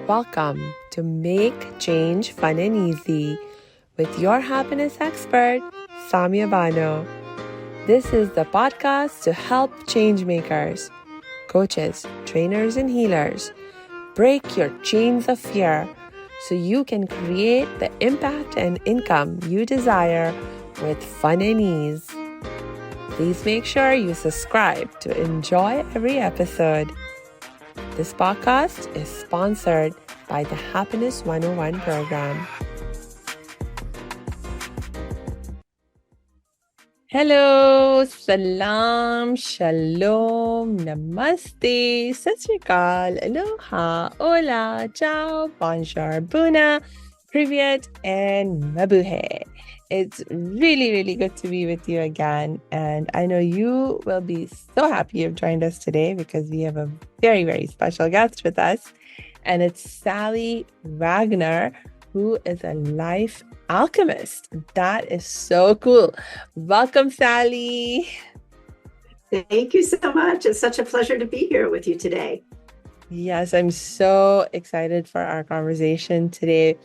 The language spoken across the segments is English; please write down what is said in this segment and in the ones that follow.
Welcome to Make Change Fun and Easy with your happiness expert, Samia Bano. This is the podcast to help change makers, coaches, trainers, and healers break your chains of fear so you can create the impact and income you desire with fun and ease. Please make sure you subscribe to enjoy every episode. This podcast is sponsored by the Happiness 101 program. Hello, salam, shalom, namaste, sat sri akal, aloha, hola, ciao, bonjour, buna, privyet, and mabuhay. It's really, really good to be with you again. And I know you will be so happy you've joined us today because we have a very, very special guest with us. And it's Sallie Wagner, who is a life alchemist. That is so cool. Welcome, Sallie. Thank you so much. It's such a pleasure to be here with you today. Yes, I'm so excited for our conversation today.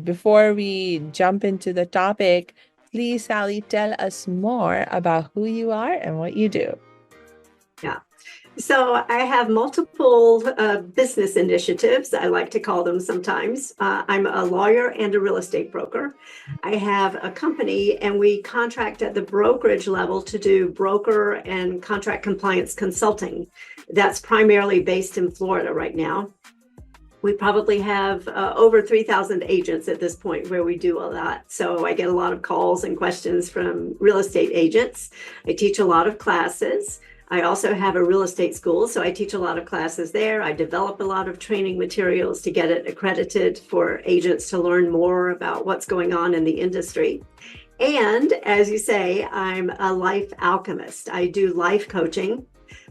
Before we jump into the topic, please, Sallie, tell us more about who you are and what you do. Yeah. So I have multiple business initiatives, I like to call them sometimes. I'm a lawyer and a real estate broker. I have a company and we contract at the brokerage level to do broker and contract compliance consulting. That's primarily based in Florida right now. We probably have over 3,000 agents at this point where we do a lot. So I get a lot of calls and questions from real estate agents. I teach a lot of classes. I also have a real estate school, so I teach a lot of classes there. I develop a lot of training materials to get it accredited for agents to learn more about what's going on in the industry. And as you say, I'm a life alchemist. I do life coaching.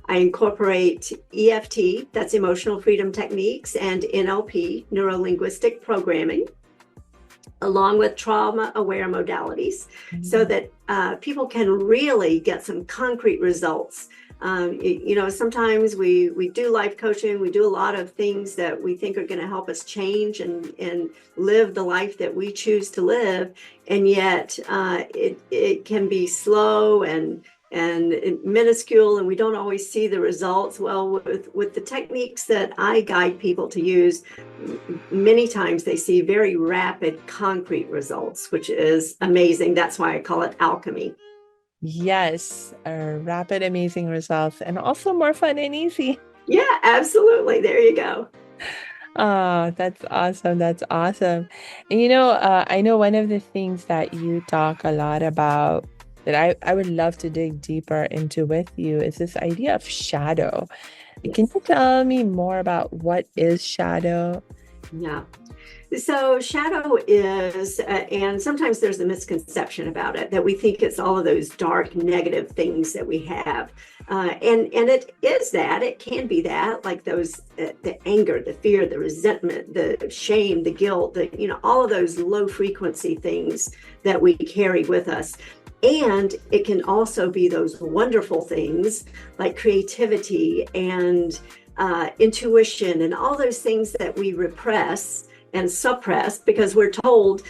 I incorporate EFT, that's emotional freedom techniques, and NLP, neuro-linguistic programming, along with trauma-aware modalities, so that people can really get some concrete results. Sometimes we do life coaching, we do a lot of things that we think are going to help us change and live the life that we choose to live, and yet it can be slow and minuscule, and we don't always see the results. Well, with the techniques that I guide people to use, many times they see very rapid, concrete results, which is amazing. That's why I call it alchemy. Yes, rapid, amazing results, and also more fun and easy. Yeah, absolutely. There you go. Oh, that's awesome. That's awesome. And I know one of the things that you talk a lot about that I would love to dig deeper into with you is this idea of shadow. Yes. Can you tell me more about what is shadow? Yeah. So shadow is, and sometimes there's a misconception about it, that we think it's all of those dark, negative things that we have. And it is that, it can be that, like those, the anger, the fear, the resentment, the shame, the guilt, all of those low frequency things that we carry with us. And it can also be those wonderful things like creativity and intuition and all those things that we repress and suppress because we're told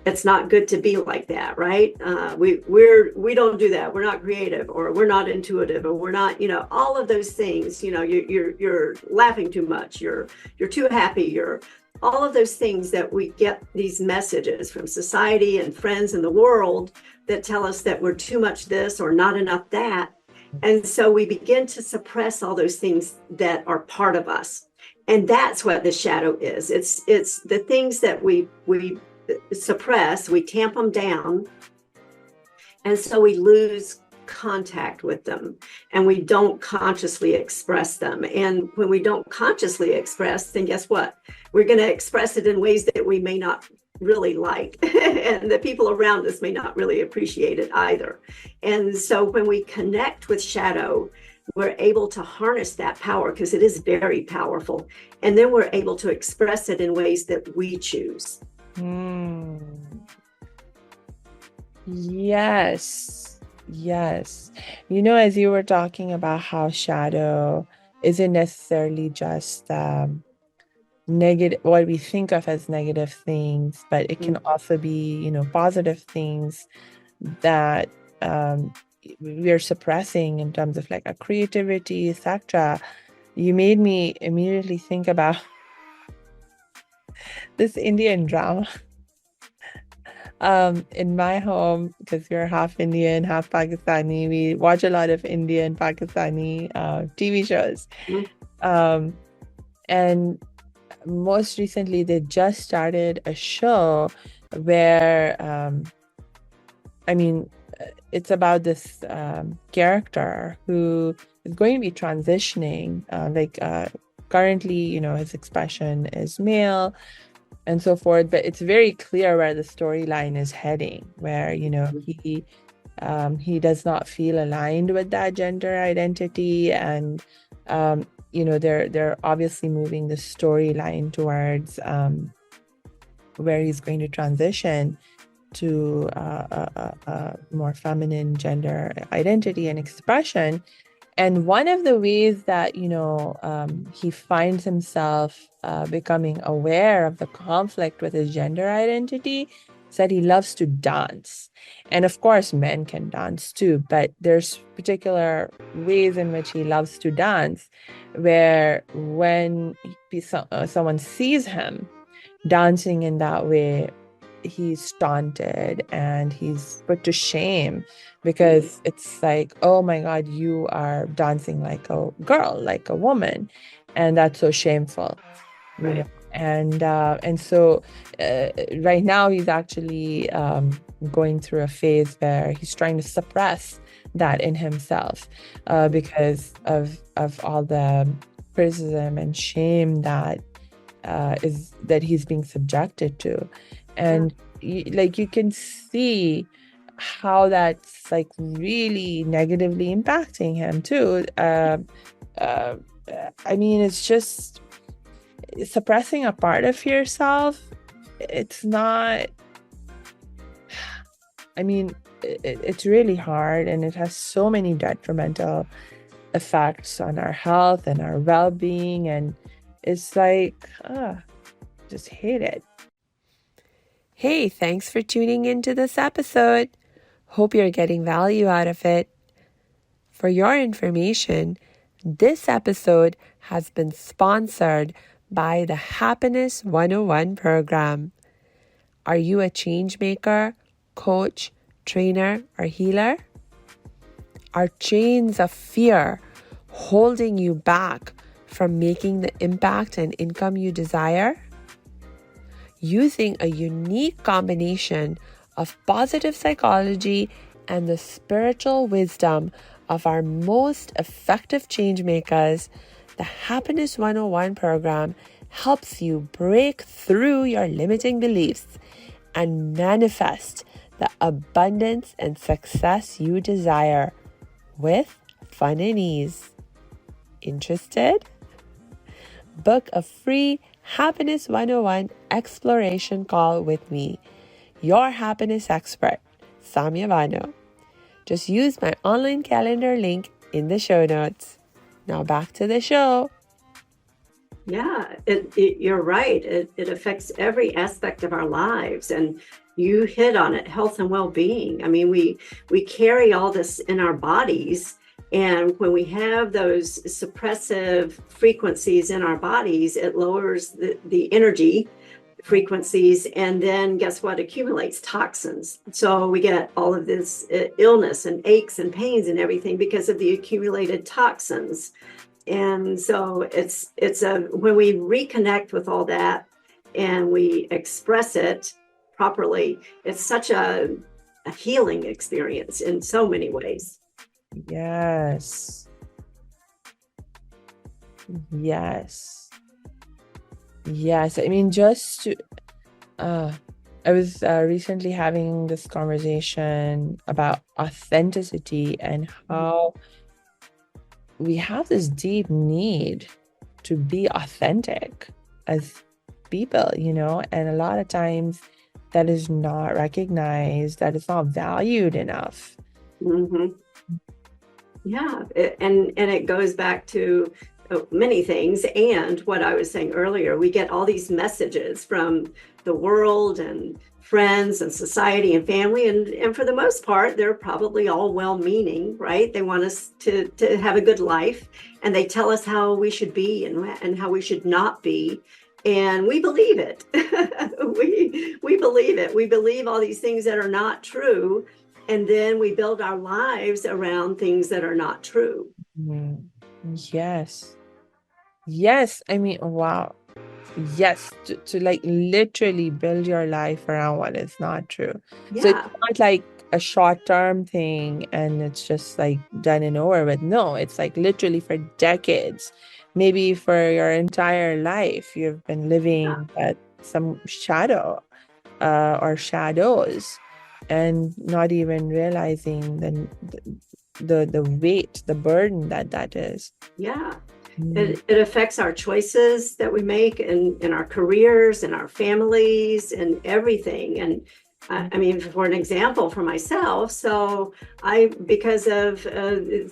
it's not good to be like that, right? We don't do that. We're not creative, or we're not intuitive, or we're not, all of those things. You're laughing too much. You're too happy. You're all of those things that we get these messages from society and friends in the world that tell us that we're too much this or not enough that. And so we begin to suppress all those things that are part of us. And that's what the shadow is. It's the things that we suppress, we tamp them down. And so we lose contact with them and we don't consciously express them. And when we don't consciously express, then guess what? We're going to express it in ways that we may not really like, and the people around us may not really appreciate it either. And so when we connect with shadow, we're able to harness that power because it is very powerful. And then we're able to express it in ways that we choose. Yes. As you were talking about how shadow isn't necessarily just negative, what we think of as negative things, but it can also be, positive things that we are suppressing in terms of like our creativity, etc. You made me immediately think about this Indian drama. In my home, because we're half Indian, half Pakistani, we watch a lot of Indian, Pakistani TV shows. And most recently, they just started a show where, it's about this character who is going to be transitioning. Currently, his expression is male and so forth, but it's very clear where the storyline is heading, where he does not feel aligned with that gender identity, and they're obviously moving the storyline towards where he's going to transition to a more feminine gender identity and expression. And one of the ways that, he finds himself becoming aware of the conflict with his gender identity is that he loves to dance. And of course, men can dance too, but there's particular ways in which he loves to dance, where when someone sees him dancing in that way, he's taunted and he's put to shame, because it's like, oh my God, you are dancing like a girl, like a woman, and that's so shameful. Right. And so right now he's actually going through a phase where he's trying to suppress that in himself because of all the criticism and shame that he's being subjected to. And you can see how that's like really negatively impacting him too. It's just suppressing a part of yourself. It's not, it's really hard, and it has so many detrimental effects on our health and our well-being, and it's like, just hate it. Hey, thanks for tuning into this episode. Hope you're getting value out of it. For your information, this episode has been sponsored by the Happiness 101 program. Are you a change maker, coach, trainer, or healer? Are chains of fear holding you back from making the impact and income you desire? Using a unique combination of positive psychology and the spiritual wisdom of our most effective change makers, the Happiness 101 program helps you break through your limiting beliefs and manifest the abundance and success you desire with fun and ease. Interested? Book a free Happiness 101 exploration call with me, your happiness expert, Samia Bano. Just use my online calendar link in the show notes. Now back to the show. Yeah, you're right. It affects every aspect of our lives, and you hit on it, health and well-being. We carry all this in our bodies. And when we have those suppressive frequencies in our bodies, it lowers the energy frequencies. And then guess what? Accumulates toxins. So we get all of this illness and aches and pains and everything because of the accumulated toxins. And so when we reconnect with all that and we express it properly, it's such a healing experience in so many ways. Yes. I was recently having this conversation about authenticity and how we have this deep need to be authentic as people, and a lot of times that is not recognized, that is not valued enough. Mm-hmm. Yeah, and it goes back to many things. And what I was saying earlier, we get all these messages from the world and friends and society and family. And for the most part, they're probably all well-meaning, right? They want us to have a good life, and they tell us how we should be and how we should not be. And we believe it. we believe it. We believe all these things that are not true. And then we build our lives around things that are not true. Yes. Yes. I mean, wow. Yes. To like literally build your life around what is not true. So it's Yeah. not like a short-term thing and it's just like done and over with. No, it's like literally for decades, maybe for your entire life, you've been living at some shadow or shadows and not even realizing the weight, the burden that is. Yeah. It affects our choices that we make in our careers and our families and everything. And I mean, for an example, for myself, so because of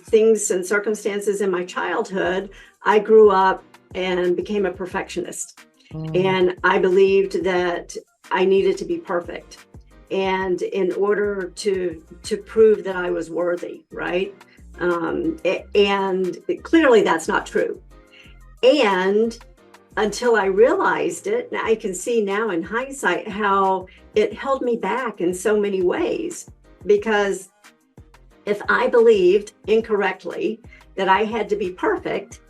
things and circumstances in my childhood, I grew up and became a perfectionist. And I believed that I needed to be perfect. And in order to prove that I was worthy, right? And clearly that's not true. And until I realized it, I can see now in hindsight how it held me back in so many ways. Because if I believed incorrectly that I had to be perfect,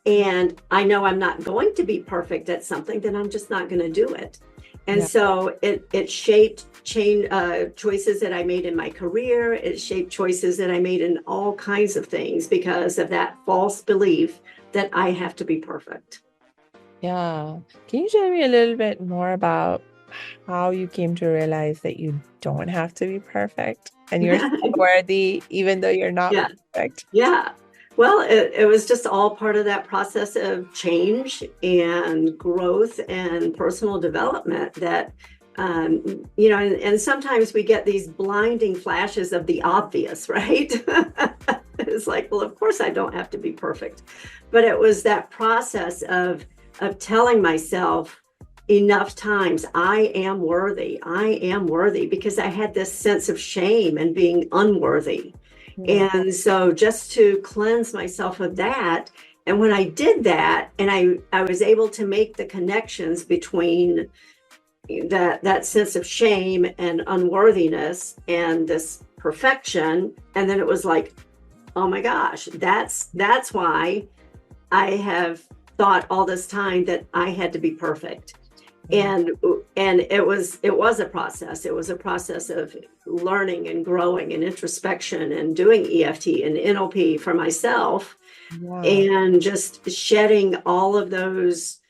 and I know I'm not going to be perfect at something, then I'm just not going to do it. And so it shaped choices that I made in my career. It shaped choices that I made in all kinds of things because of that false belief that I have to be perfect. Yeah. Can you tell me a little bit more about how you came to realize that you don't have to be perfect and you're still worthy even though you're not perfect? Yeah. Well, it was just all part of that process of change and growth and personal development that, and sometimes we get these blinding flashes of the obvious, right? It's like, well, of course I don't have to be perfect. But it was that process of telling myself enough times, I am worthy, because I had this sense of shame and being unworthy. And so just to cleanse myself of that, and when I did that, and I was able to make the connections between that sense of shame and unworthiness and this perfection, and then it was like, oh my gosh, that's why I have thought all this time that I had to be perfect. And it was a process. It was a process of learning and growing and introspection and doing EFT and NLP for myself, and just shedding all of those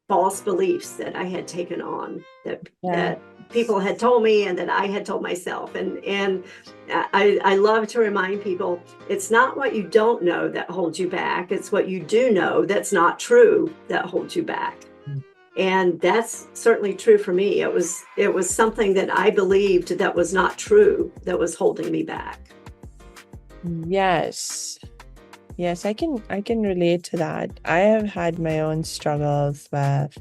false beliefs that I had taken on, that people had told me and that I had told myself. And I love to remind people, it's not what you don't know that holds you back. It's what you do know that's not true that holds you back. And that's certainly true for me. It was something that I believed that was not true that was holding me back. Yes. Yes, I can relate to that. I have had my own struggles with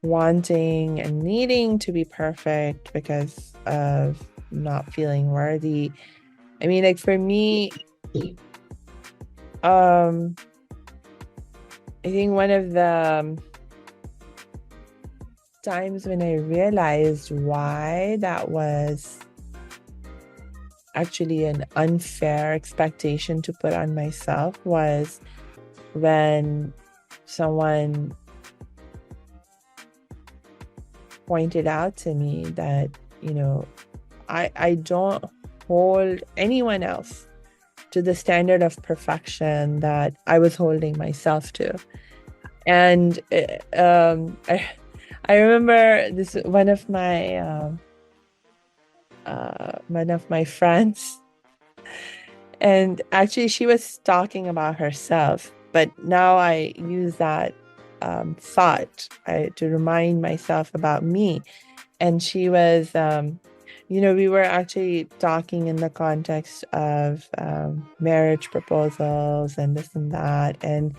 wanting and needing to be perfect because of not feeling worthy. I mean, like for me, I think one of the times when I realized why that was actually an unfair expectation to put on myself was when someone pointed out to me that, I don't hold anyone else to the standard of perfection that I was holding myself to. And I remember this, one of my friends, and actually she was talking about herself, but now I use that thought to remind myself about me. And she was we were actually talking in the context of marriage proposals and this and that. And,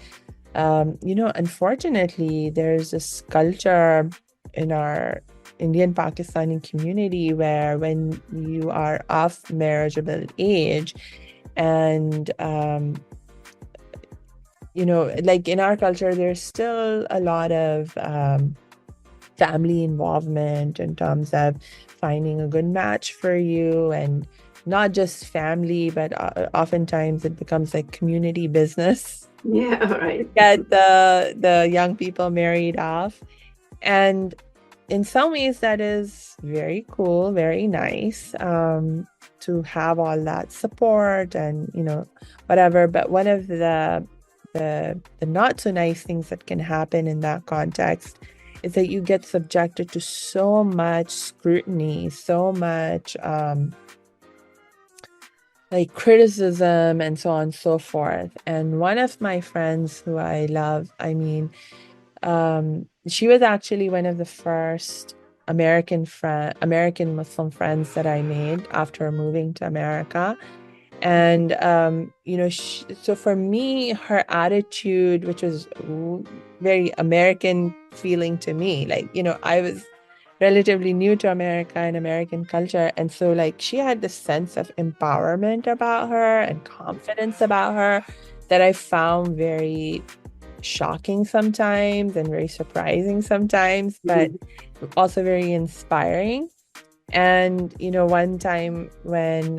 unfortunately, there's this culture in our Indian Pakistani community where when you are of marriageable age and, like in our culture, there's still a lot of family involvement in terms of finding a good match for you, and not just family, but oftentimes it becomes like community business. Yeah, right. Get the young people married off. And in some ways that is very cool, very nice, to have all that support and whatever. But one of the not so nice things that can happen in that context is that you get subjected to so much scrutiny, so much like criticism and so on and so forth. And one of my friends who I love, she was actually one of the first American Muslim friends that I made after moving to America. And so for me, her attitude, which was very American feeling to me, like I was relatively new to America and American culture, and so like she had this sense of empowerment about her and confidence about her that I found very shocking sometimes and very surprising sometimes, but also very inspiring. And one time when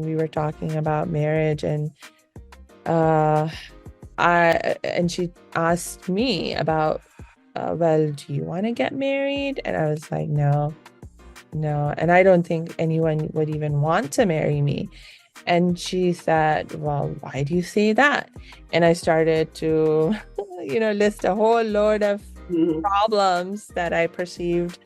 we were talking about marriage, and she asked me about, well, do you want to get married? And I was like, no, and I don't think anyone would even want to marry me. And she said, well, why do you say that? And I started to list a whole load of problems that I perceived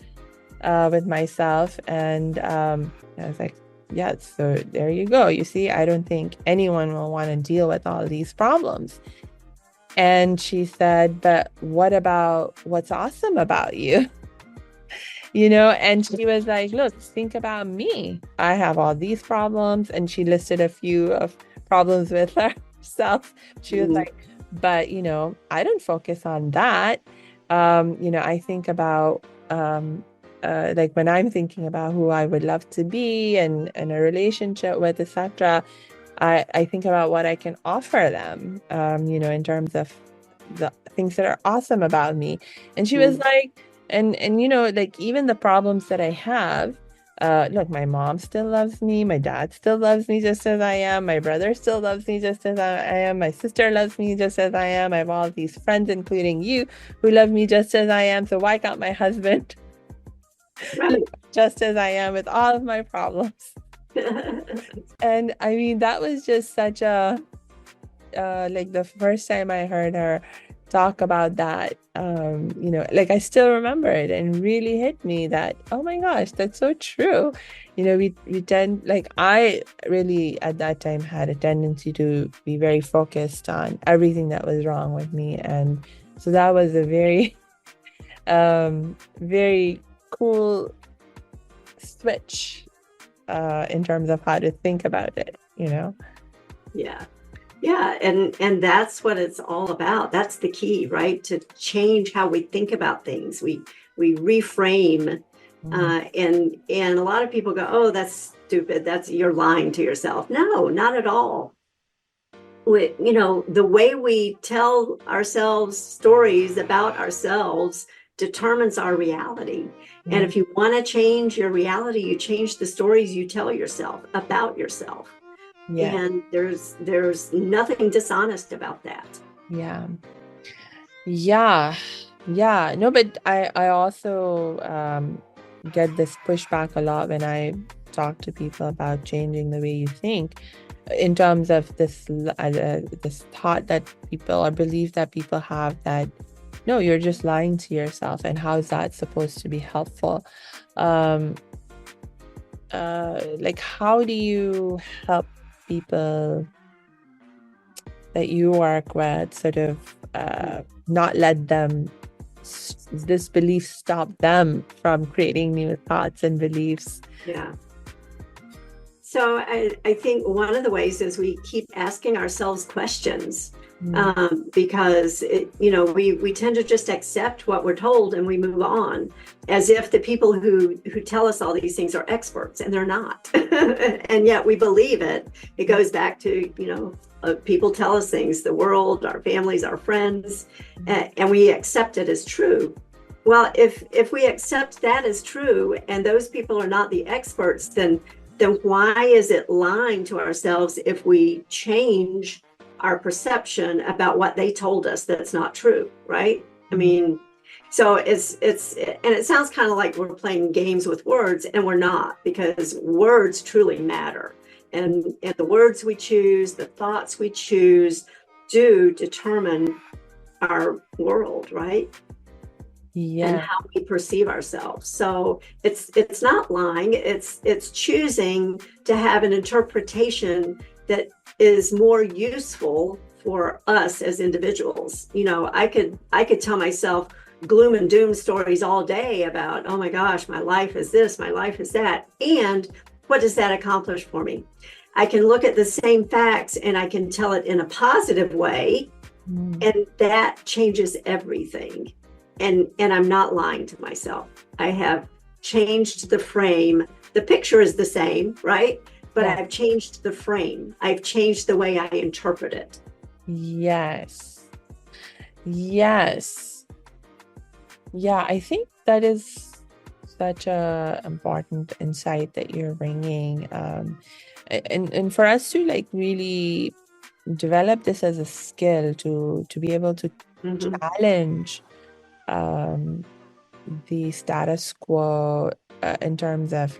with myself. And I was like, yeah, so there you go. You see, I don't think anyone will want to deal with all these problems. And she said, but what about what's awesome about you? And she was like, look, think about me. I have all these problems. And she listed a few of problems with herself. She was like, but, I don't focus on that. I think about, like when I'm thinking about who I would love to be and a relationship with, etc., I think about what I can offer them, in terms of the things that are awesome about me. And she was like, and like even the problems that I have, look, my mom still loves me, my dad still loves me just as I am, my brother still loves me just as I am, my sister loves me just as I am, I have all these friends, including you, who love me just as I am. So why can't my husband just as I am with all of my problems? And that was just such a like the first time I heard her talk about that, like I still remember it, and really hit me that, oh my gosh, that's so true. We tend, like I really at that time had a tendency to be very focused on everything that was wrong with me. And so that was a very very cool switch in terms of how to think about it. Yeah, and that's what it's all about. That's the key, right? To change how we think about things. We reframe, and a lot of people go, oh, that's stupid, you're lying to yourself. No, not at all. The way we tell ourselves stories about ourselves determines our reality. And if you want to change your reality, you change the stories you tell yourself about yourself. Yeah. And there's nothing dishonest about that. Yeah. No, but I also get this pushback a lot when I talk to people about changing the way you think, in terms of this thought that people, or belief that people have, that no, you're just lying to yourself, and how is that supposed to be helpful? Like, how do you help people that you work with sort of not let this belief stop them from creating new thoughts and beliefs? Yeah. So I think one of the ways is we keep asking ourselves questions, because we tend to just accept what we're told and we move on as if the people who tell us all these things are experts, and they're not. And yet we believe it. It goes back to, people tell us things, the world, our families, our friends, and we accept it as true. Well, if we accept that as true and those people are not the experts, then why is it lying to ourselves if we change our perception about what they told us that's not true, right? I mean, so it's and it sounds kind of like we're playing games with words, and we're not, because words truly matter. And the words we choose, the thoughts we choose, do determine our world, right? And how we perceive ourselves. So it's not lying, it's choosing to have an interpretation that is more useful for us as individuals. I could tell myself gloom and doom stories all day about, oh my gosh, my life is this, my life is that. And what does that accomplish for me? I can look at the same facts and I can tell it in a positive way, and that changes everything. And I'm not lying to myself. I have changed the frame. The picture is the same, right? But I've changed the frame. I've changed the way I interpret it. Yes. Yeah, I think that is such a important insight that you're bringing. And for us to really develop this as a skill to be able to challenge the status quo in terms of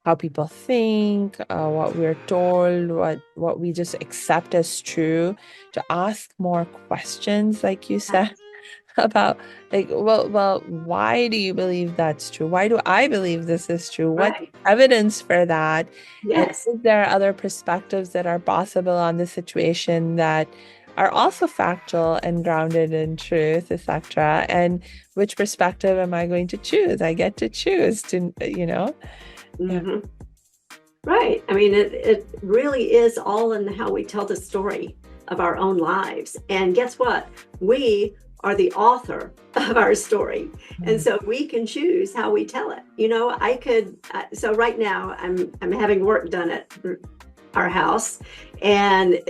how people think, what we're told, what we just accept as true, to ask more questions, like you said, about well, why do you believe that's true? Why do I believe this is true? What evidence for that? Yes. And is there other perspectives that are possible on the situation that are also factual and grounded in truth, etc.? And which perspective am I going to choose? I get to choose to, Right. I mean, it really is all in how we tell the story of our own lives. And guess what? We are the author of our story. And so we can choose how we tell it. So right now I'm having work done at our house, and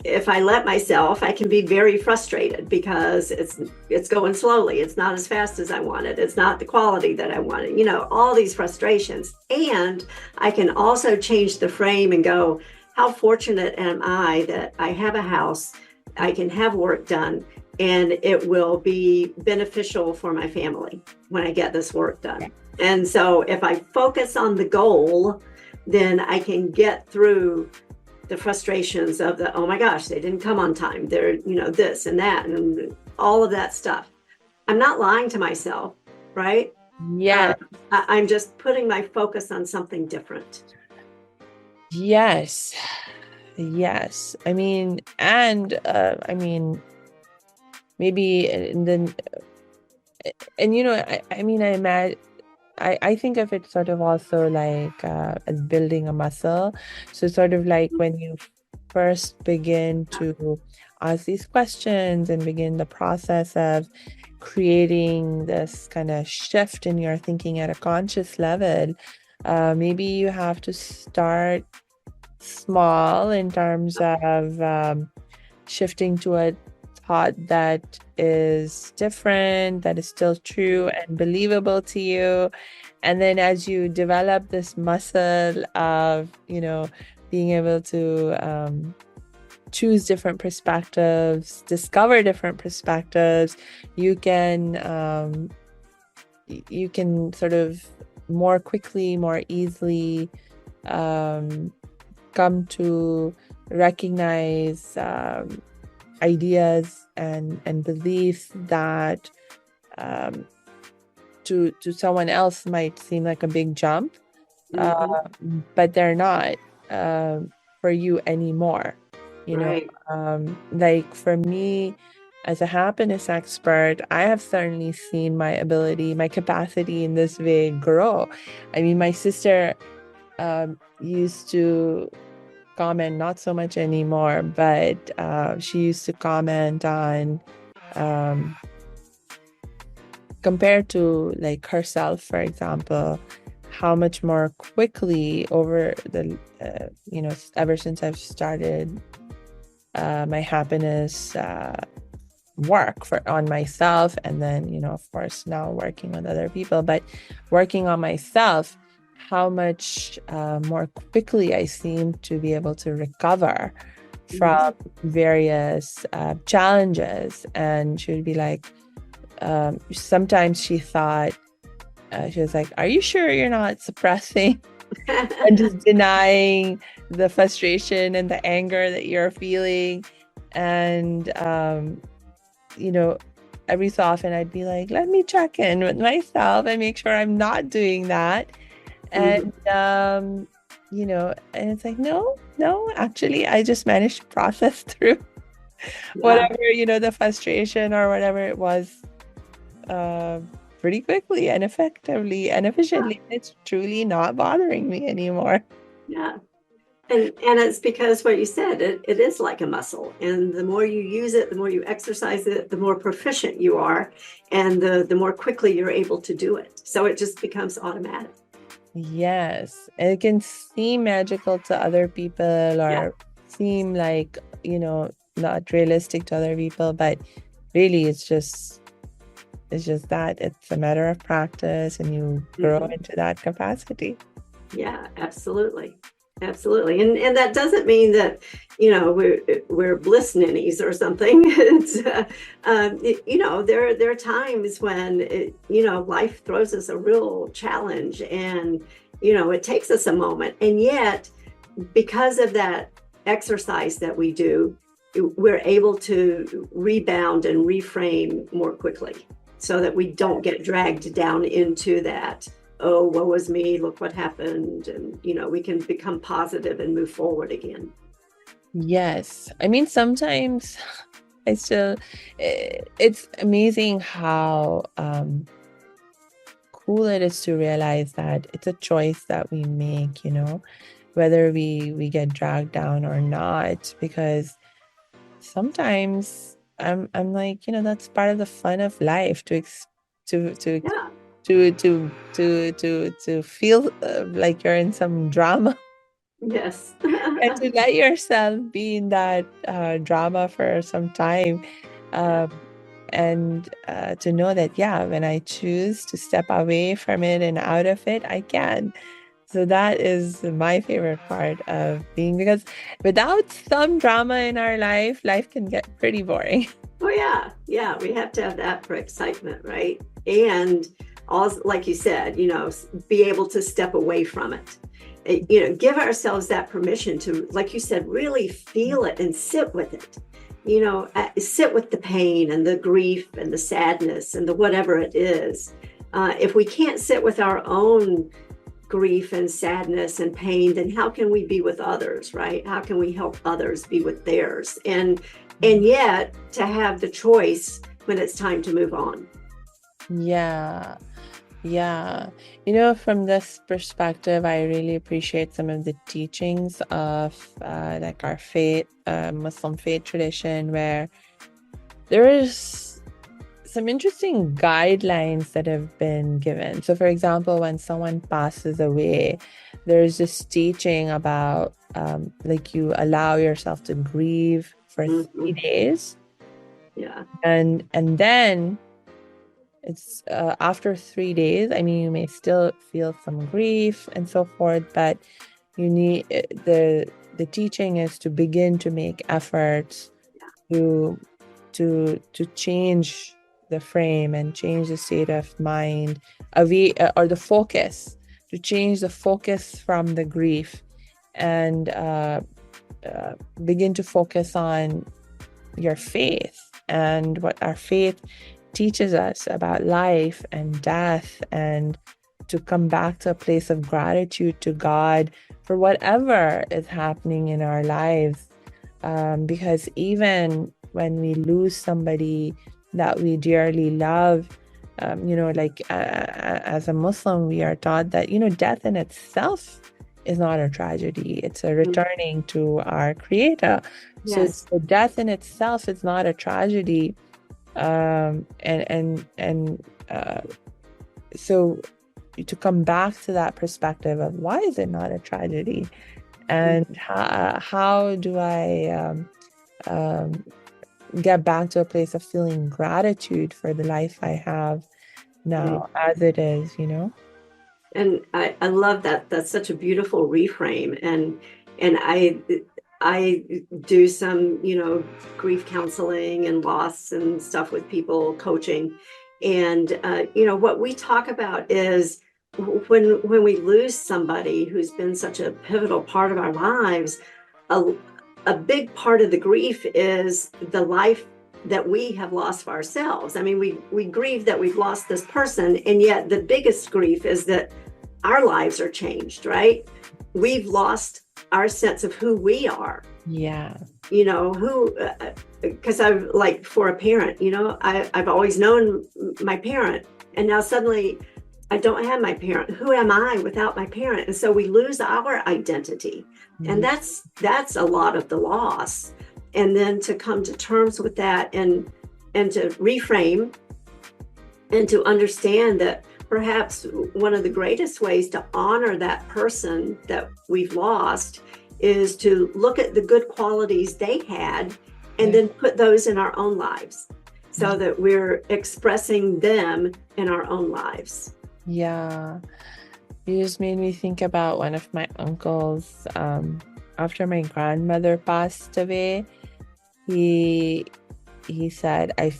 if I let myself, I can be very frustrated because it's going slowly. It's not as fast as I wanted. It's not the quality that I wanted, all these frustrations. And I can also change the frame and go, how fortunate am I that I have a house, I can have work done, and it will be beneficial for my family when I get this work done. And so if I focus on the goal, then I can get through the frustrations of oh my gosh, they didn't come on time. They're, this and that and all of that stuff. I'm not lying to myself, right? Yeah. I'm just putting my focus on something different. Yes. I mean, and maybe, and then, and I imagine, I think of it sort of also as building a muscle. So sort of like when you first begin to ask these questions and begin the process of creating this kind of shift in your thinking at a conscious level, maybe you have to start small in terms of shifting to a thought that is different, that is still true and believable to you. And then as you develop this muscle of, being able to choose different perspectives, discover different perspectives, you can sort of more quickly, more easily come to recognize ideas and beliefs that to someone else might seem like a big jump, but they're not for you anymore. Like for me, as a happiness expert, I have certainly seen my capacity in this way grow. I mean, my sister used to comment, not so much anymore, but she used to comment on compared to like herself, for example, how much more quickly over the ever since I've started my happiness work on myself, and then of course now working with other people, but working on myself, how much more quickly I seem to be able to recover from various challenges. And she would be like, sometimes she thought, she was like, are you sure you're not suppressing and just denying the frustration and the anger that you're feeling? And every so often I'd be like, let me check in with myself and make sure I'm not doing that. And and it's like, no, actually I just managed to process through whatever, the frustration or whatever it was, pretty quickly and effectively and efficiently. It's truly not bothering me anymore. Yeah. And it's because what you said, it is like a muscle. And the more you use it, the more you exercise it, the more proficient you are, and the more quickly you're able to do it. So it just becomes automatic. Yes. It can seem magical to other people, or seem like, not realistic to other people, but really it's just that it's a matter of practice, and you grow into that capacity. Yeah, absolutely. Absolutely. And that doesn't mean that, we're bliss ninnies or something. It's, there are times when, life throws us a real challenge, and, it takes us a moment. And yet, because of that exercise that we do, we're able to rebound and reframe more quickly so that we don't get dragged down into that, oh, woe was me, look what happened. And, we can become positive and move forward again. Yes. I mean, sometimes it's amazing how cool it is to realize that it's a choice that we make, whether we get dragged down or not, because sometimes I'm like, that's part of the fun of life, to feel like you're in some drama. Yes. And to let yourself be in that drama for some time, and to know that, when I choose to step away from it and out of it, I can. So that is my favorite part of being, because without some drama in our life can get pretty boring. Oh, yeah. Yeah. We have to have that for excitement, right? And also, like you said, be able to step away from it. Give ourselves that permission to, like you said, really feel it and sit with it. Sit with the pain and the grief and the sadness and the whatever it is. If we can't sit with our own grief and sadness and pain, then how can we be with others, right? How can we help others be with theirs? And yet to have the choice when it's time to move on. Yeah. From this perspective, I really appreciate some of the teachings of like our faith, Muslim faith tradition, where there is some interesting guidelines that have been given. So, for example, when someone passes away, there's this teaching about like you allow yourself to grieve for 3 days. Yeah. And then it's after 3 days, I mean, you may still feel some grief and so forth, but you need the teaching is to begin to make efforts to change the frame and change the state of mind, or the focus, to change the focus from the grief, and begin to focus on your faith and what our faith teaches us about life and death, and to come back to a place of gratitude to God for whatever is happening in our lives. Because even when we lose somebody that we dearly love, as a Muslim, we are taught that, death in itself is not a tragedy. It's a returning to our creator. So Yes. the death in itself is not a tragedy. So to come back to that perspective of why is it not a tragedy, and how do I get back to a place of feeling gratitude for the life I have now as it is, And I love that. That's such a beautiful reframe. And I do some, grief counseling and loss and stuff with people, coaching. And what we talk about is when we lose somebody who's been such a pivotal part of our lives, a big part of the grief is the life that we have lost for ourselves. I mean, we grieve that we've lost this person, and yet the biggest grief is that our lives are changed, right? We've lost our sense of who we are. Yeah. Because I've, like, for a parent, I've always known my parent, and now suddenly I don't have my parent. Who am I without my parent? And so we lose our identity. And that's a lot of the loss. And then to come to terms with that and to reframe and to understand that perhaps one of the greatest ways to honor that person that we've lost is to look at the good qualities they had and then put those in our own lives so that we're expressing them in our own lives. Yeah. You just made me think about one of my uncles. After my grandmother passed away, he said, I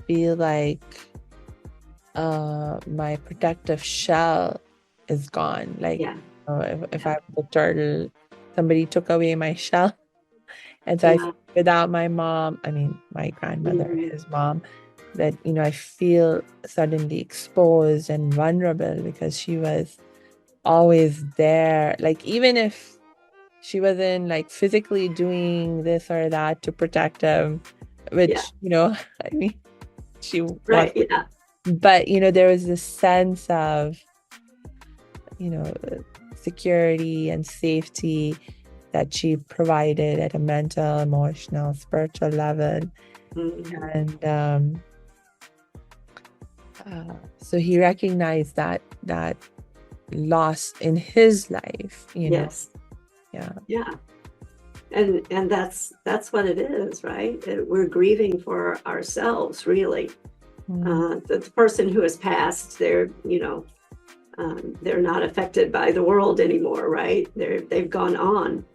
feel like my protective shell is gone. Like, if I was a turtle, somebody took away my shell. And so without my mom, my grandmother, his mom, that, I feel suddenly exposed and vulnerable because she was always there. Like, even if she wasn't like physically doing this or that to protect him, which, she was. Right. Yeah. But, there was this sense of, security and safety that she provided at a mental, emotional, spiritual level. And so he recognized that loss in his life, Yes. Yeah. Yeah. And that's what it is, right? We're grieving for ourselves, really. The person who has passed, they're not affected by the world anymore, right? They've gone on.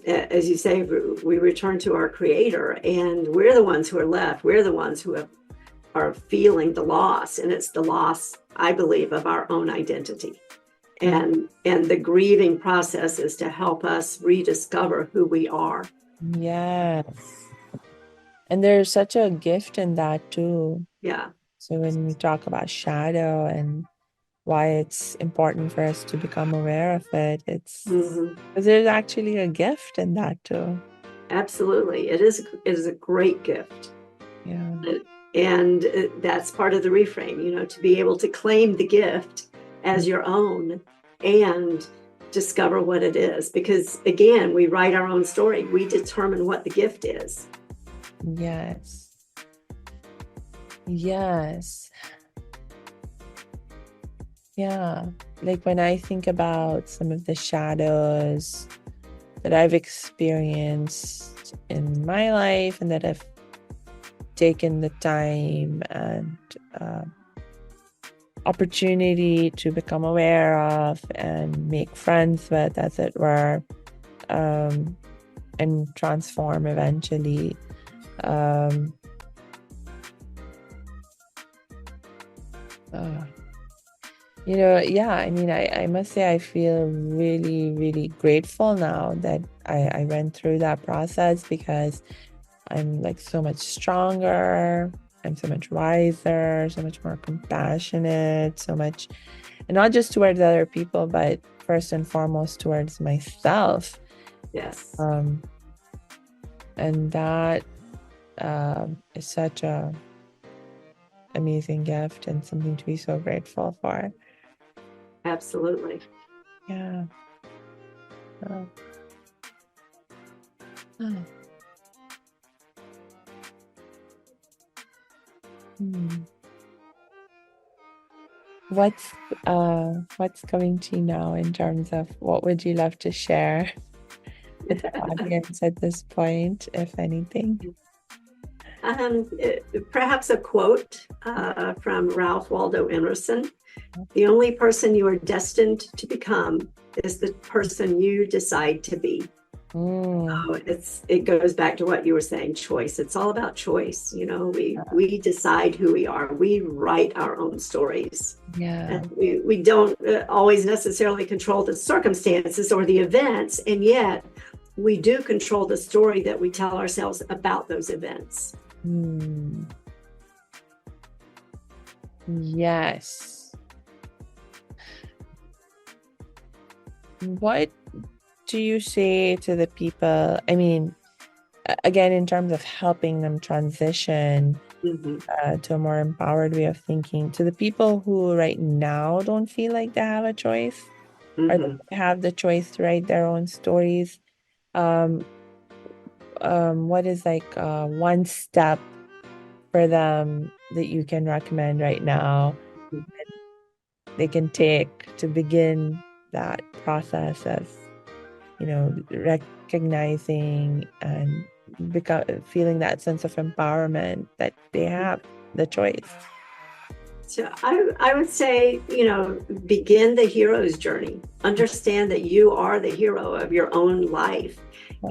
As you say, we return to our creator, and we're the ones who are left. We're the ones who are feeling the loss, and it's the loss, I believe, of our own identity. And the grieving process is to help us rediscover who we are. Yes. And there's such a gift in that too. Yeah. So when we talk about shadow and why it's important for us to become aware of it, it's because there's actually a gift in that too. Absolutely. It is a great gift. Yeah. And that's part of the reframe, to be able to claim the gift as your own and discover what it is. Because again, we write our own story. We determine what the gift is. Yes. Yes. Yeah. Like when I think about some of the shadows that I've experienced in my life and that I've taken the time and opportunity to become aware of and make friends with, as it were, and transform eventually. I must say I feel really, really grateful now that I went through that process, because I'm like so much stronger. I'm so much wiser, so much more compassionate, so much, and not just towards other people, but first and foremost towards myself. Yes. And that is such a amazing gift and something to be so grateful for. Absolutely. Yeah. Oh. Oh. Hmm. What's coming to you now in terms of what would you love to share with the audience at this point, if anything? Perhaps a quote from Ralph Waldo Emerson. The only person you are destined to become is the person you decide to be. It goes back to what you were saying, choice. It's all about choice. We decide who we are. We write our own stories. Yeah. And we don't always necessarily control the circumstances or the events, and yet we do control the story that we tell ourselves about those events. Yes. What do you say to the people? I mean, again, in terms of helping them transition to a more empowered way of thinking, to the people who right now don't feel like they have a choice or they have the choice to write their own stories, what is like one step for them that you can recommend right now they can take to begin that process of, recognizing and feeling that sense of empowerment that they have the choice? So I would say, begin the hero's journey. Understand that you are the hero of your own life.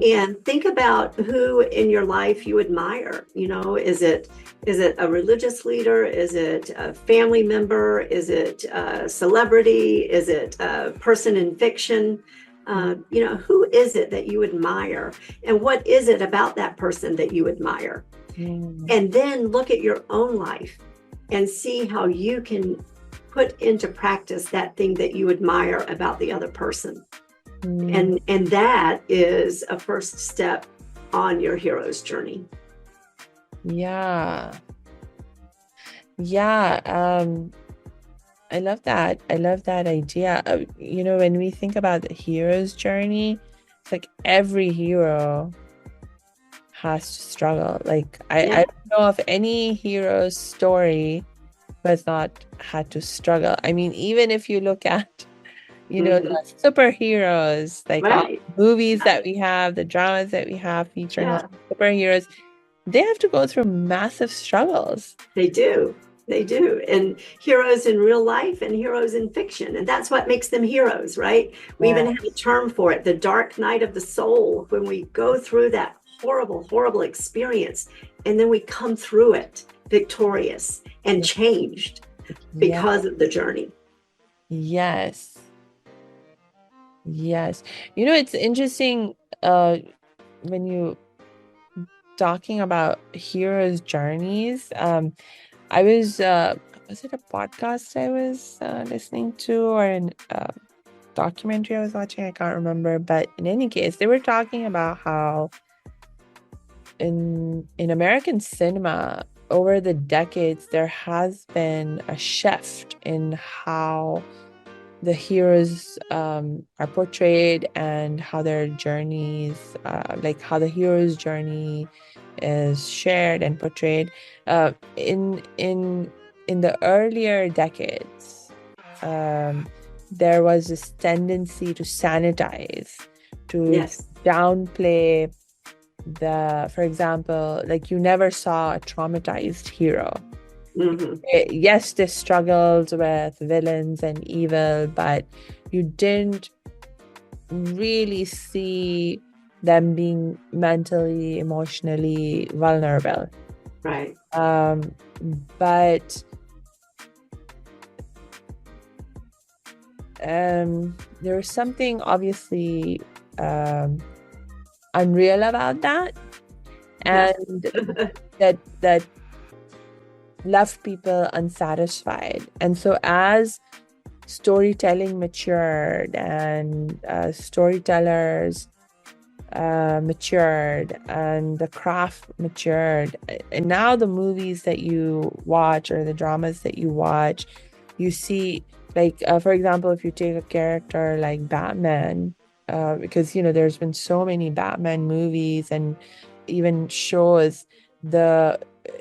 And think about who in your life you admire. Is it a religious leader? Is it a family member? Is it a celebrity? Is it a person in fiction? Who is it that you admire? And what is it about that person that you admire? And then look at your own life and see how you can put into practice that thing that you admire about the other person. And that is a first step on your hero's journey. Yeah. I love that. I love that idea. When we think about the hero's journey, it's like every hero has to struggle. Like I don't know of any hero's story who has not had to struggle. I mean, even if you look at the superheroes, like all the movies that we have, the dramas that we have featuring all the superheroes, they have to go through massive struggles. They do. And heroes in real life and heroes in fiction. And that's what makes them heroes, right? We even have a term for it, the dark night of the soul, when we go through that horrible, horrible experience. And then we come through it victorious and changed because of the journey. Yes. It's interesting when you talking about heroes' journeys. I was it a podcast I was listening to or a documentary I was watching? I can't remember. But in any case, they were talking about how in American cinema over the decades, there has been a shift in how the heroes are portrayed and how their journeys, like how the hero's journey is shared and portrayed. In the earlier decades, there was this tendency to sanitize, to downplay for example, like you never saw a traumatized hero. Yes, they struggled with villains and evil, but you didn't really see them being mentally, emotionally vulnerable. Right. But there was something obviously unreal about that, and that left people unsatisfied. And so as storytelling matured and storytellers matured and the craft matured, and now the movies that you watch or the dramas that you watch, you see, like for example, if you take a character like Batman, because there's been so many Batman movies and even shows.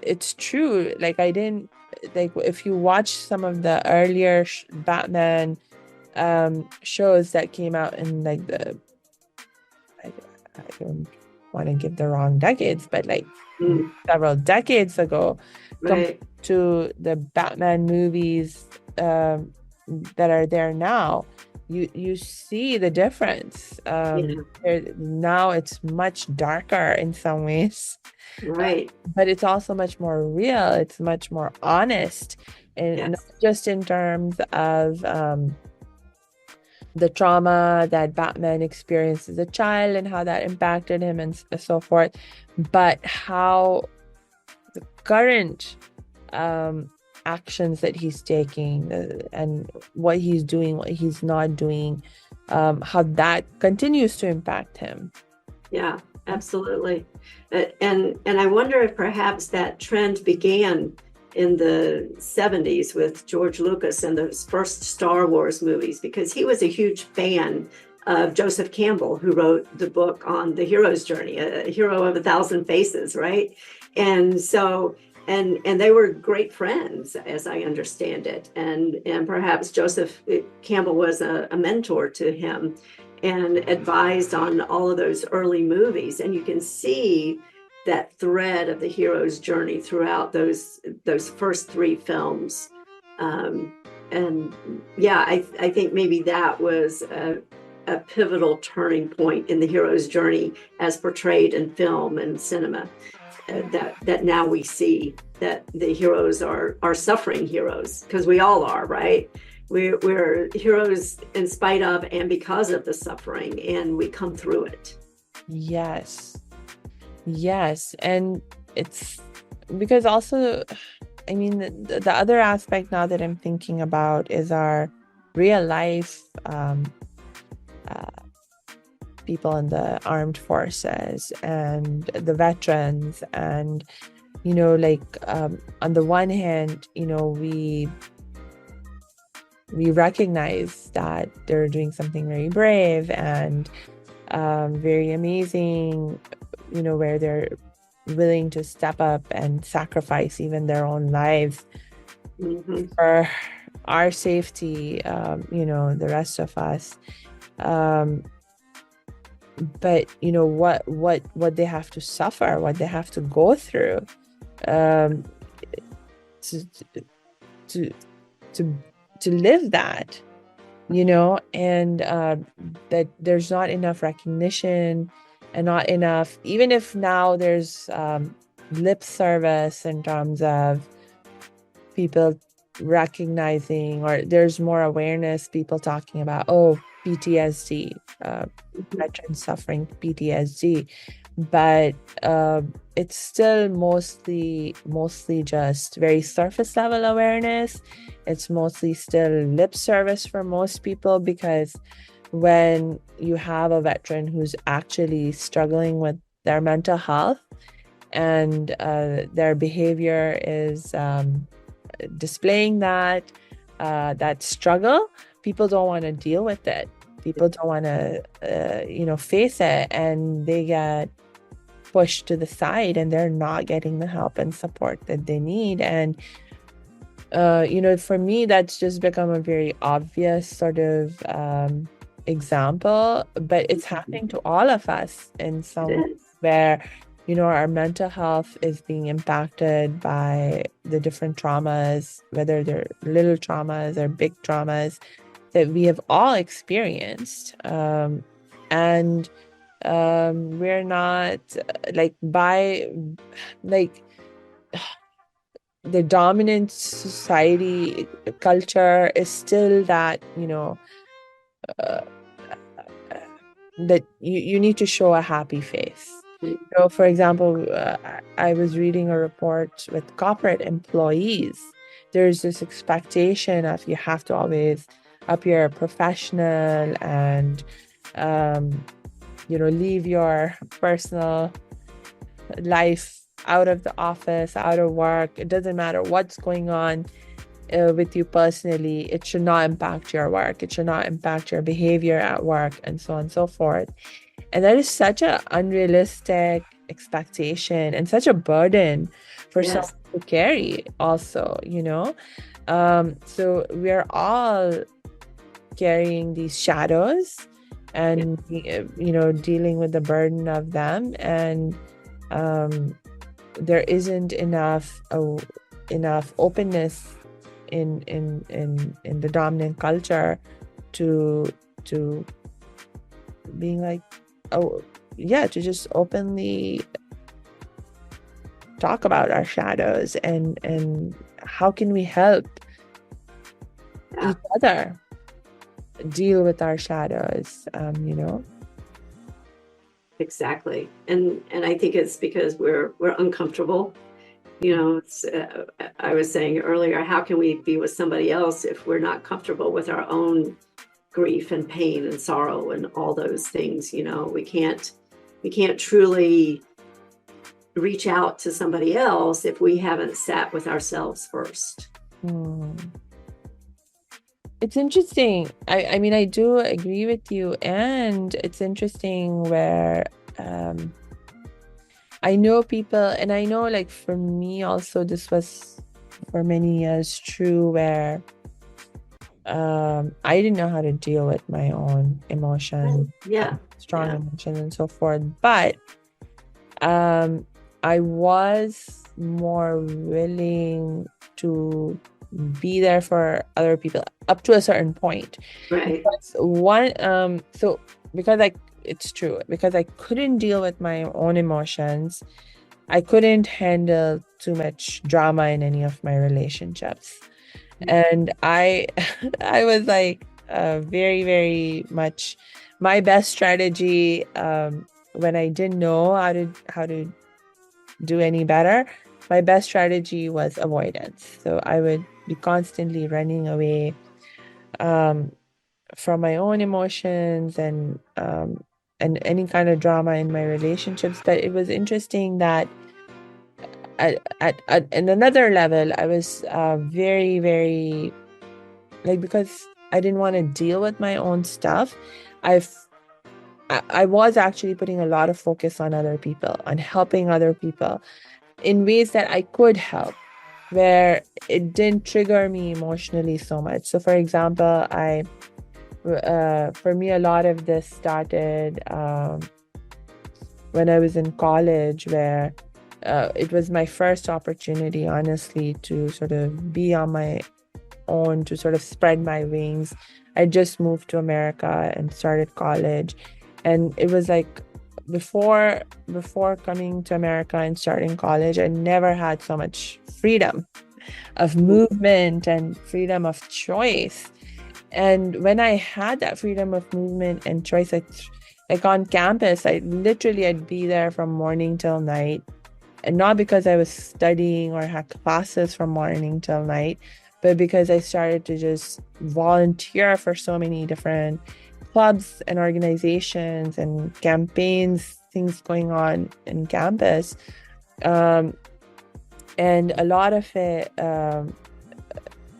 It's true, like I didn't like if you watch some of the earlier Batman shows that came out in like I don't want to give the wrong decades, but like several decades ago, Right. to the Batman movies that are there now, you see the difference. Now it's much darker in some ways, Right. but it's also much more real. It's much more honest, and not just in terms of the trauma that Batman experienced as a child and how that impacted him and so forth, but how the current actions that he's taking and what he's doing, what he's not doing, how that continues to impact him. Yeah, absolutely. And I wonder if perhaps that trend began in the 70s with George Lucas and those first Star Wars movies, because he was a huge fan of Joseph Campbell, who wrote the book on the hero's journey, a hero of 1,000 faces, right? And so, and they were great friends, as I understand it. And perhaps Joseph Campbell was a mentor to him and advised on all of those early movies. And you can see that thread of the hero's journey throughout those first three films. And yeah, I think maybe that was a pivotal turning point in the hero's journey as portrayed in film and cinema. That now we see that the heroes are suffering heroes, because we all are, right? We're heroes in spite of and because of the suffering, and we come through it. Yes. And it's because also, I mean, the other aspect now that I'm thinking about is our real life people in the armed forces and the veterans. And, on the one hand, we recognize that they're doing something very brave and very amazing, where they're willing to step up and sacrifice even their own lives for our safety, the rest of us. But what they have to suffer, what they have to go through, to live that, and that there's not enough recognition and not enough, even if now there's lip service in terms of people recognizing, or there's more awareness, people talking about, PTSD, veterans suffering PTSD, but it's still mostly just very surface level awareness. It's mostly still lip service for most people, because when you have a veteran who's actually struggling with their mental health and their behavior is displaying that struggle, people don't want to deal with it. People don't want to, face it, and they get pushed to the side, and they're not getting the help and support that they need. And, for me, that's just become a very obvious sort of example, but it's happening to all of us in some way, where, our mental health is being impacted by the different traumas, whether they're little traumas or big traumas that we have all experienced. And we're not the dominant society culture is still that, that you need to show a happy face. So, for example, I was reading a report with corporate employees. There's this expectation of you have to always appear professional and, leave your personal life out of the office, out of work. It doesn't matter what's going on. with you personally, it should not impact your work. It should not impact your behavior at work, and so on and so forth. And that is such an unrealistic expectation and such a burden for Yes. someone to carry also, you know. So we're all carrying these shadows and, you know, dealing with the burden of them. And there isn't enough openness in the dominant culture to being like, oh yeah, to just openly talk about our shadows and how can we help each other deal with our shadows, you know. Exactly. And I think it's because we're uncomfortable. You know, it's I was saying earlier, how can we be with somebody else if we're not comfortable with our own grief and pain and sorrow and all those things? You know, we can't truly reach out to somebody else if we haven't sat with ourselves first. It's interesting. I mean, I do agree with you, and it's interesting where I know people, and I know, like, for me also, this was for many years true, where I didn't know how to deal with my own emotions, strong emotions and so forth. But I was more willing to be there for other people up to a certain point. Right. Because it's true, because I couldn't deal with my own emotions. I couldn't handle too much drama in any of my relationships. And I was like, very, very much my best strategy, when I didn't know how to do any better, my best strategy was avoidance. So I would be constantly running away from my own emotions and any kind of drama in my relationships. But it was interesting that at another level, I was very, very, like, because I didn't want to deal with my own stuff, I was actually putting a lot of focus on other people, on helping other people in ways that I could help, where it didn't trigger me emotionally so much. So, for example, for me, a lot of this started when I was in college, where it was my first opportunity, honestly, to sort of be on my own, to sort of spread my wings. I just moved to America and started college, and it was like, before coming to America and starting college, I never had so much freedom of movement and freedom of choice. And when I had that freedom of movement and choice, like on campus, I'd be there from morning till night. And not because I was studying or had classes from morning till night, but because I started to just volunteer for so many different clubs and organizations and campaigns, things going on in campus. And a lot of it,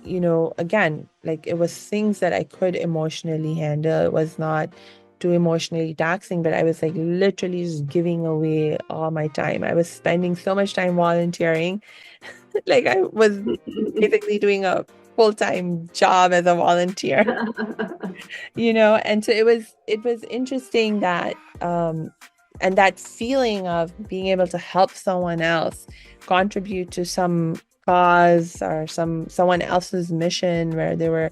you know, again, like, it was things that I could emotionally handle. It was not too emotionally taxing, but I was like literally just giving away all my time. I was spending so much time volunteering. Like, I was basically doing a full-time job as a volunteer. You know, and so it was interesting that and that feeling of being able to help someone else contribute to some cause or someone else's mission, where they were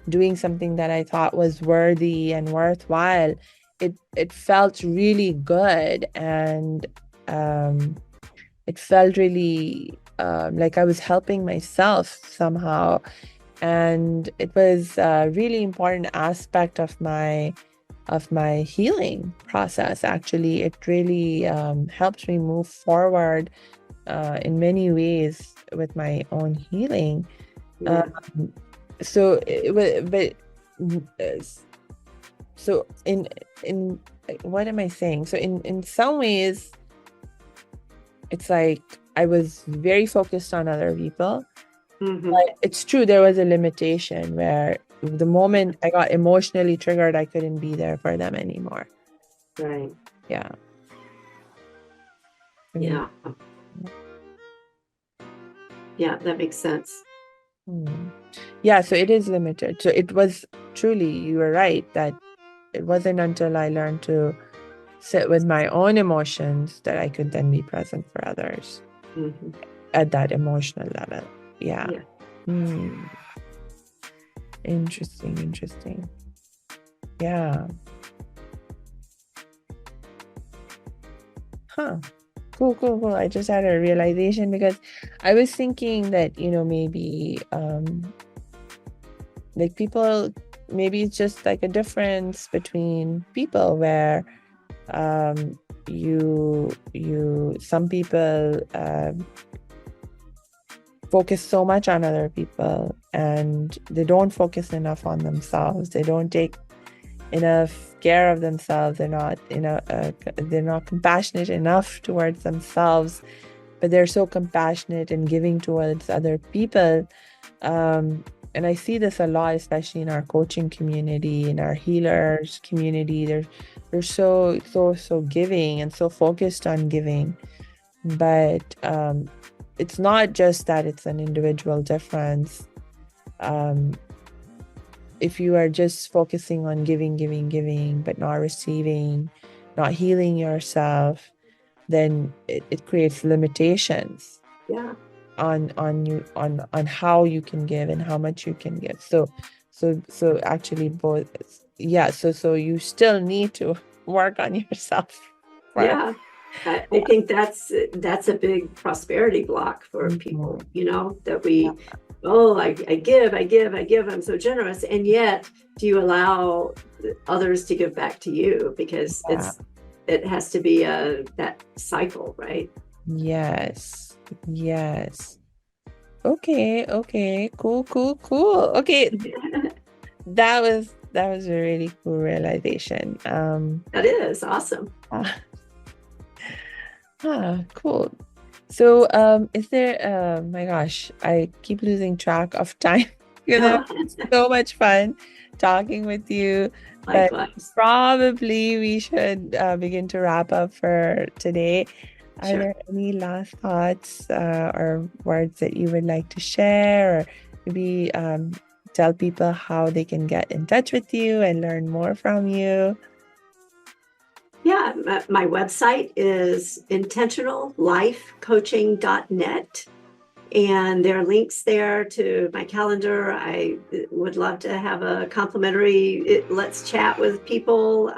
doing something that I thought was worthy and worthwhile. It felt really good, and it felt really like I was helping myself somehow. And it was a really important aspect of my healing process. Actually, it really helped me move forward in many ways with my own healing. So in what am I saying? So in some ways, it's like I was very focused on other people, Mhm. But it's true, there was a limitation where the moment I got emotionally triggered, I couldn't be there for them anymore. Right. Yeah. Yeah. Yeah, that makes sense. Yeah, so it is limited. So it was truly, you were right, that it wasn't until I learned to sit with my own emotions that I could then be present for others Mhm. at that emotional level. Yeah. Yeah. Interesting. Yeah. Huh. Cool. I just had a realization because I was thinking that, maybe like people, maybe it's just like a difference between people where some people focus so much on other people and they don't focus enough on themselves. They don't take enough care of themselves. They're not compassionate enough towards themselves, but they're so compassionate and giving towards other people. And I see this a lot, especially in our coaching community, in our healers community. They're so giving and so focused on giving. But it's not just that it's an individual difference. If you are just focusing on giving, but not receiving, not healing yourself, then it creates limitations Yeah. on how you can give and how much you can give. So actually both, yeah. So you still need to work on yourself first. Yeah. I think that's a big prosperity block for people, that I give, I'm so generous. And yet, do you allow others to give back to you? Because Yeah. it has to be that cycle, right? Yes. Okay. Cool. Okay, that was a really cool realization. That is awesome. Cool. So, is there, my gosh, I keep losing track of time. It's so much fun talking with you, but Likewise. probably we should begin to wrap up for today. Are Sure. there any last thoughts or words that you would like to share, or maybe tell people how they can get in touch with you and learn more from you? Yeah, my website is intentionallifecoaching.net. And there are links there to my calendar. I would love to have a complimentary let's chat with people,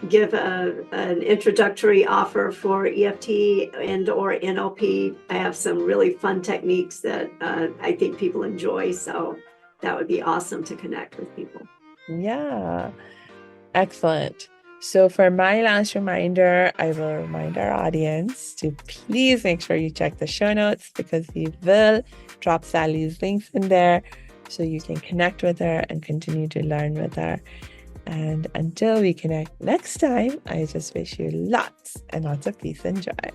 give an introductory offer for EFT and or NLP. I have some really fun techniques that I think people enjoy. So that would be awesome to connect with people. Yeah, excellent. So for my last reminder, I will remind our audience to please make sure you check the show notes because we will drop Sallie's links in there so you can connect with her and continue to learn with her. And until we connect next time, I just wish you lots and lots of peace and joy.